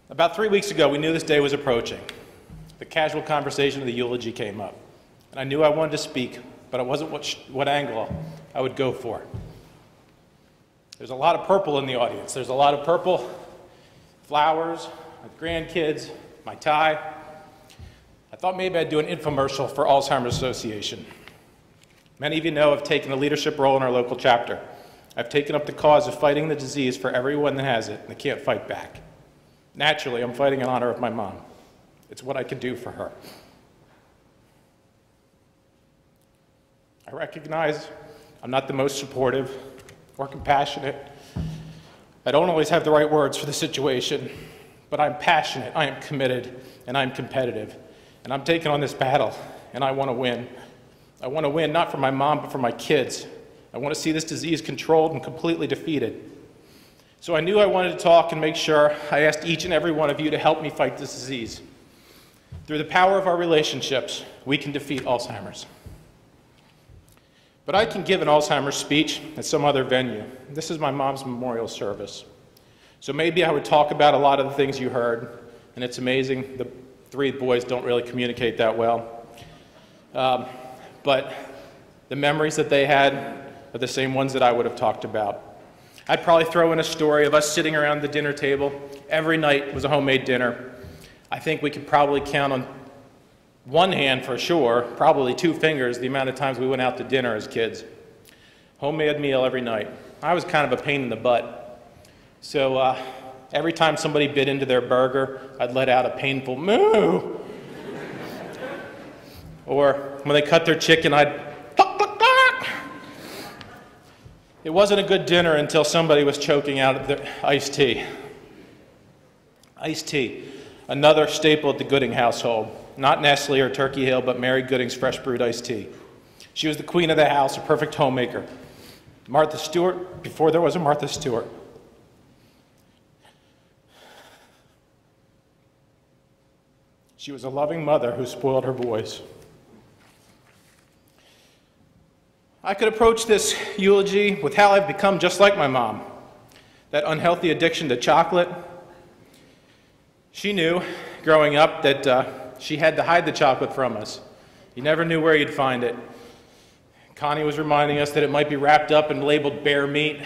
About 3 weeks ago, we knew this day was approaching. The casual conversation of the eulogy came up, and I knew I wanted to speak, but it wasn't what angle I would go for. There's a lot of purple in the audience. There's a lot of purple, flowers, my grandkids, my tie. I thought maybe I'd do an infomercial for Alzheimer's Association. Many of you know I've taken a leadership role in our local chapter. I've taken up the cause of fighting the disease for everyone that has it and that can't fight back. Naturally, I'm fighting in honor of my mom. It's what I could do for her. I recognize I'm not the most supportive or compassionate. I don't always have the right words for the situation, but I'm passionate, I am committed, and I'm competitive. And I'm taking on this battle, and I want to win. I want to win not for my mom, but for my kids. I want to see this disease controlled and completely defeated. So I knew I wanted to talk and make sure I asked each and every one of you to help me fight this disease. Through the power of our relationships, we can defeat Alzheimer's. But I can give an Alzheimer's speech at some other venue. This is my mom's memorial service. So maybe I would talk about a lot of the things you heard, and it's amazing, the three boys don't really communicate that well. But the memories that they had are the same ones that I would have talked about. I'd probably throw in a story of us sitting around the dinner table. Every night was a homemade dinner. I think we could probably count on one hand for sure, probably two fingers, the amount of times we went out to dinner as kids. Homemade meal every night. I was kind of a pain in the butt. So every time somebody bit into their burger, I'd let out a painful moo. Or when they cut their chicken, I'd It wasn't a good dinner until somebody was choking out the iced tea. Iced tea, another staple at the Gooding household. Not Nestle or Turkey Hill, but Mary Gooding's fresh brewed iced tea. She was the queen of the house, a perfect homemaker. Martha Stewart, before there was a Martha Stewart. She was a loving mother who spoiled her boys. I could approach this eulogy with how I've become just like my mom. That unhealthy addiction to chocolate. She knew, growing up, that she had to hide the chocolate from us. You never knew where you'd find it. Connie was reminding us that it might be wrapped up and labeled bear meat.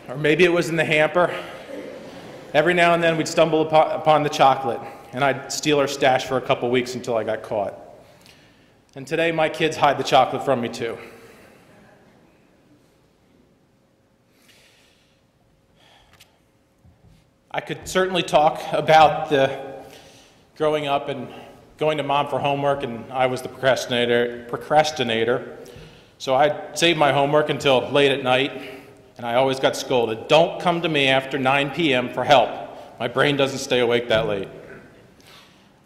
Or maybe it was in the hamper. Every now and then we'd stumble upon the chocolate, and I'd steal her stash for a couple weeks until I got caught. And today my kids hide the chocolate from me too. I could certainly talk about the growing up and going to mom for homework, and I was the procrastinator. So I'd save my homework until late at night, and I always got scolded. Don't come to me after 9 p.m. for help. My brain doesn't stay awake that late.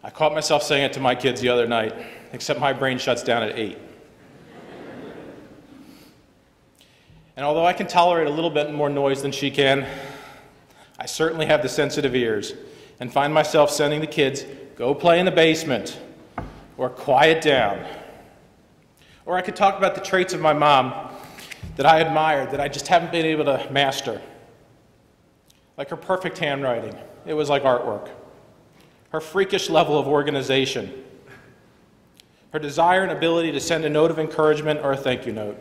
I caught myself saying it to my kids the other night, except my brain shuts down at 8. And although I can tolerate a little bit more noise than she can, I certainly have the sensitive ears and find myself sending the kids, go play in the basement, or quiet down. Or I could talk about the traits of my mom that I admired, that I just haven't been able to master. Like her perfect handwriting. It was like artwork. Her freakish level of organization. Her desire and ability to send a note of encouragement or a thank you note.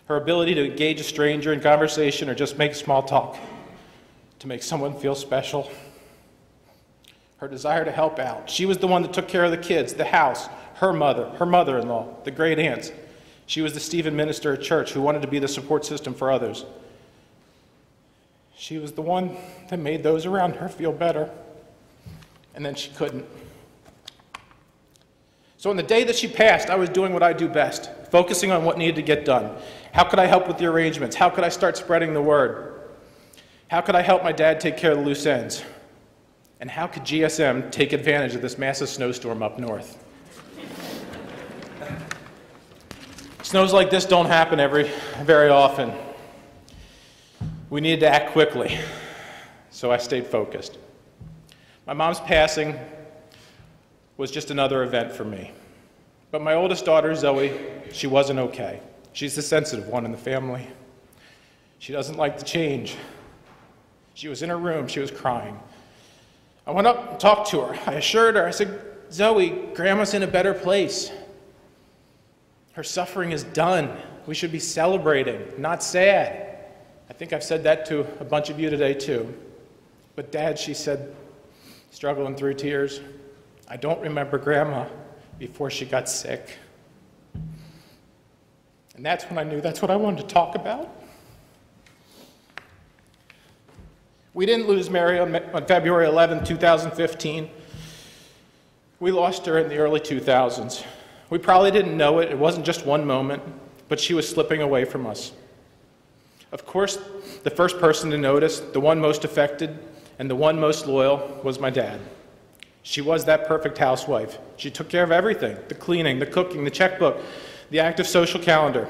Her ability to engage a stranger in conversation or just make small talk to make someone feel special. Her desire to help out. She was the one that took care of the kids, the house, her mother, her mother-in-law, the great aunts. She was the Stephen minister at church who wanted to be the support system for others. She was the one that made those around her feel better. And then she couldn't. So on the day that she passed, I was doing what I do best, focusing on what needed to get done. How could I help with the arrangements? How could I start spreading the word? How could I help my dad take care of the loose ends? And how could GSM take advantage of this massive snowstorm up north? Snows like this don't happen very often. We needed to act quickly, so I stayed focused. My mom's passing was just another event for me. But my oldest daughter, Zoe, she wasn't okay. She's the sensitive one in the family. She doesn't like the change. She was in her room. She was crying. I went up and talked to her. I assured her, I said, Zoe, Grandma's in a better place. Her suffering is done. We should be celebrating, not sad. I think I've said that to a bunch of you today too. But Dad, she said, struggling through tears, I don't remember Grandma before she got sick. And that's when I knew that's what I wanted to talk about. We didn't lose Mary on February 11, 2015. We lost her in the early 2000s. We probably didn't know it. It wasn't just one moment, but she was slipping away from us. Of course, the first person to notice, the one most affected, and the one most loyal was my dad. She was that perfect housewife. She took care of everything, the cleaning, the cooking, the checkbook, the active social calendar.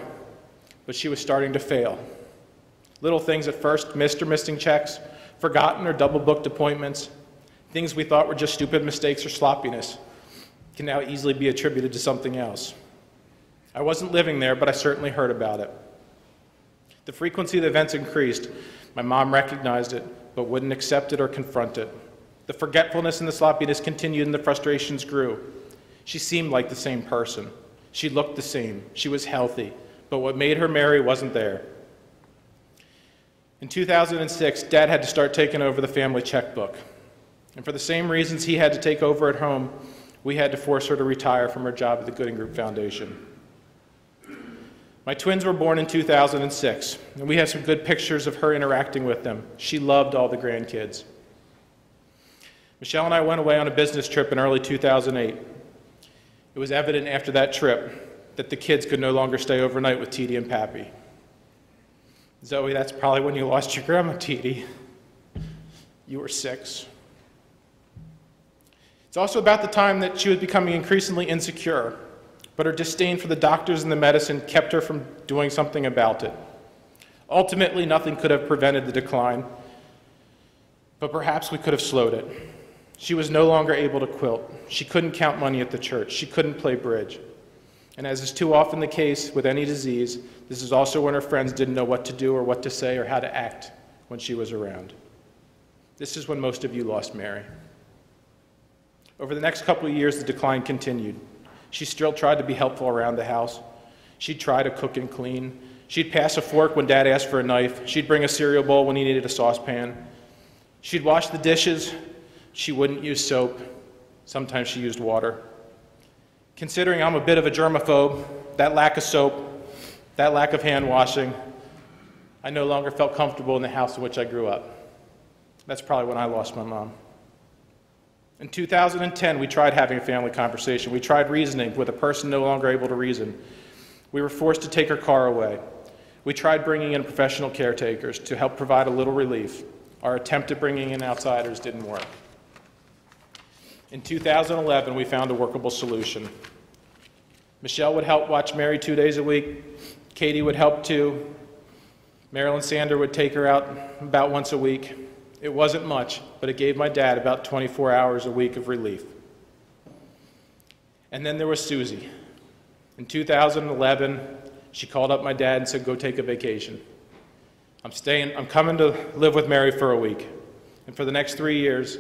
But she was starting to fail. Little things at first, missed or missing checks, forgotten or double-booked appointments, things we thought were just stupid mistakes or sloppiness, can now easily be attributed to something else. I wasn't living there, but I certainly heard about it. The frequency of the events increased. My mom recognized it, but wouldn't accept it or confront it. The forgetfulness and the sloppiness continued and the frustrations grew. She seemed like the same person. She looked the same. She was healthy, but what made her Mary wasn't there. In 2006, Dad had to start taking over the family checkbook. And for the same reasons he had to take over at home, we had to force her to retire from her job at the Gooding Group Foundation. My twins were born in 2006, and we have some good pictures of her interacting with them. She loved all the grandkids. Michelle and I went away on a business trip in early 2008. It was evident after that trip that the kids could no longer stay overnight with Titi and Pappy. Zoe, that's probably when you lost your grandma, Titi. You were 6. It's also about the time that she was becoming increasingly insecure, but her disdain for the doctors and the medicine kept her from doing something about it. Ultimately, nothing could have prevented the decline, but perhaps we could have slowed it. She was no longer able to quilt. She couldn't count money at the church. She couldn't play bridge. And as is too often the case with any disease, this is also when her friends didn't know what to do or what to say or how to act when she was around. This is when most of you lost Mary. Over the next couple of years, the decline continued. She still tried to be helpful around the house. She'd try to cook and clean. She'd pass a fork when Dad asked for a knife. She'd bring a cereal bowl when he needed a saucepan. She'd wash the dishes. She wouldn't use soap. Sometimes she used water. Considering I'm a bit of a germaphobe, that lack of soap, that lack of hand washing, I no longer felt comfortable in the house in which I grew up. That's probably when I lost my mom. In 2010, we tried having a family conversation. We tried reasoning with a person no longer able to reason. We were forced to take her car away. We tried bringing in professional caretakers to help provide a little relief. Our attempt at bringing in outsiders didn't work. In 2011, we found a workable solution. Michelle would help watch Mary 2 days a week. Katie would help too. Marilyn Sander would take her out about once a week. It wasn't much, but it gave my dad about 24 hours a week of relief. And then there was Susie. In 2011, she called up my dad and said, go take a vacation. I'm coming to live with Mary for a week. And for the next 3 years,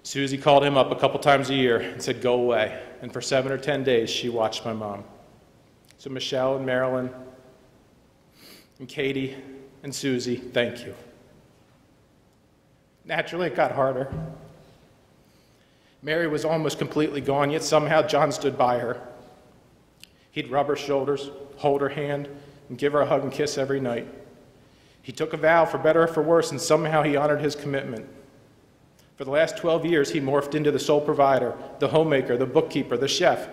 Susie called him up a couple times a year and said, go away. And for 7 or 10 days, she watched my mom. So Michelle and Marilyn and Katie and Susie, thank you. Naturally, it got harder. Mary was almost completely gone, yet somehow John stood by her. He'd rub her shoulders, hold her hand, and give her a hug and kiss every night. He took a vow, for better or for worse, and somehow he honored his commitment. For the last 12 years, he morphed into the sole provider, the homemaker, the bookkeeper, the chef,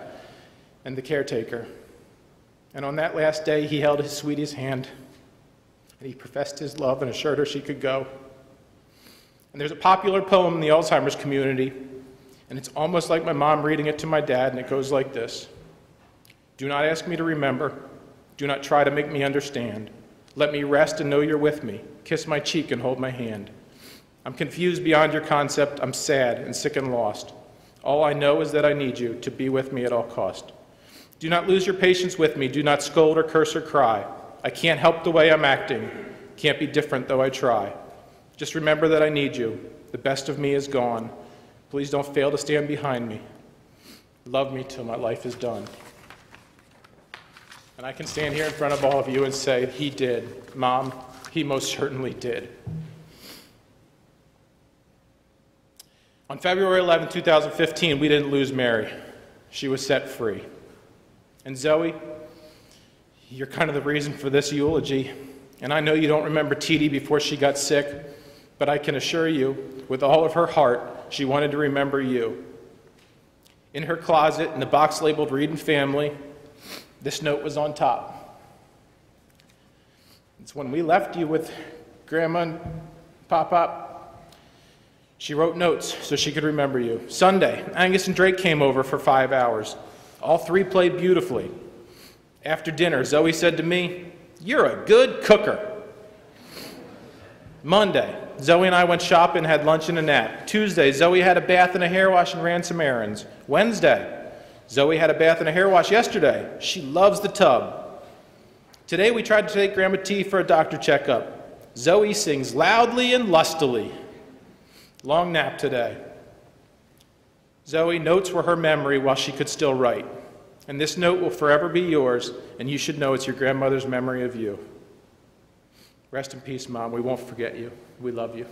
and the caretaker. And on that last day, he held his sweetie's hand, and he professed his love and assured her she could go. And there's a popular poem in the Alzheimer's community, and it's almost like my mom reading it to my dad, and it goes like this. Do not ask me to remember. Do not try to make me understand. Let me rest and know you're with me. Kiss my cheek and hold my hand. I'm confused beyond your concept. I'm sad and sick and lost. All I know is that I need you to be with me at all cost. Do not lose your patience with me. Do not scold or curse or cry. I can't help the way I'm acting. Can't be different, though I try. Just remember that I need you. The best of me is gone. Please don't fail to stand behind me. Love me till my life is done. And I can stand here in front of all of you and say, he did. Mom, he most certainly did. On February 11, 2015, we didn't lose Mary. She was set free. And Zoe, you're kind of the reason for this eulogy. And I know you don't remember T.D. before she got sick, but I can assure you, with all of her heart, she wanted to remember you. In her closet, in the box labeled Reed and Family, this note was on top. It's when we left you with Grandma and Pop-Pop. She wrote notes so she could remember you. Sunday, Angus and Drake came over for 5 hours. All three played beautifully. After dinner, Zoe said to me, "You're a good cooker." Monday, Zoe and I went shopping, had lunch and a nap. Tuesday, Zoe had a bath and a hair wash and ran some errands. Wednesday, Zoe had a bath and a hair wash yesterday. She loves the tub. Today, we tried to take Grandma T for a doctor checkup. Zoe sings loudly and lustily. Long nap today. Zoe, notes were her memory while she could still write. And this note will forever be yours, and you should know it's your grandmother's memory of you. Rest in peace, Mom. We won't forget you. We love you.